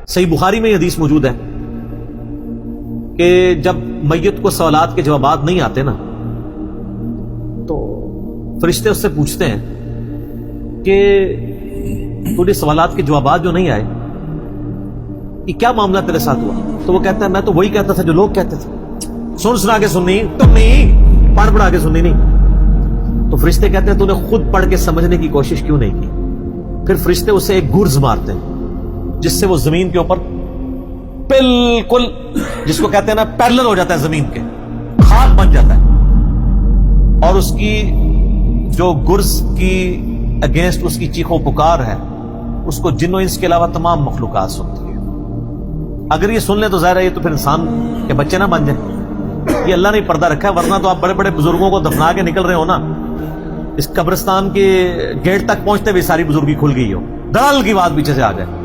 صحیح بخاری میں یہ حدیث موجود ہے کہ جب میت کو سوالات کے جوابات نہیں آتے نا تو فرشتے اس سے پوچھتے ہیں کہ تجھے سوالات کے جوابات جو نہیں آئے یہ کیا معاملہ تیرے ساتھ ہوا؟ تو وہ کہتا ہے میں تو وہی کہتا تھا جو لوگ کہتے تھے، سنا کے سننی تم نہیں، پڑھ کے سننی نہیں۔ تو فرشتے کہتے ہیں تو نے خود پڑھ کے سمجھنے کی کوشش کیوں نہیں کی؟ پھر فرشتے اسے ایک گرز مارتے ہیں جس سے وہ زمین کے اوپر بالکل، جس کو کہتے ہیں نا پیرلل ہو جاتا ہے، زمین کے خاک بن جاتا ہے، اور اس کی جو گرز کی اگینسٹ اس کی چیخو پکار ہے اس کو جن و انس کے علاوہ تمام مخلوقات سنتی ہے۔ اگر یہ سن لیں تو ظاہر ہے یہ تو پھر انسان کے بچے نہ بن جائیں، یہ اللہ نے پردہ رکھا ہے، ورنہ تو آپ بڑے بڑے بزرگوں کو دفنا کے نکل رہے ہو نا، اس قبرستان کے گیٹ تک پہنچتے ہوئے ساری بزرگی کھل گئی ہو، دڑل کی بات پیچھے سے آ جائے۔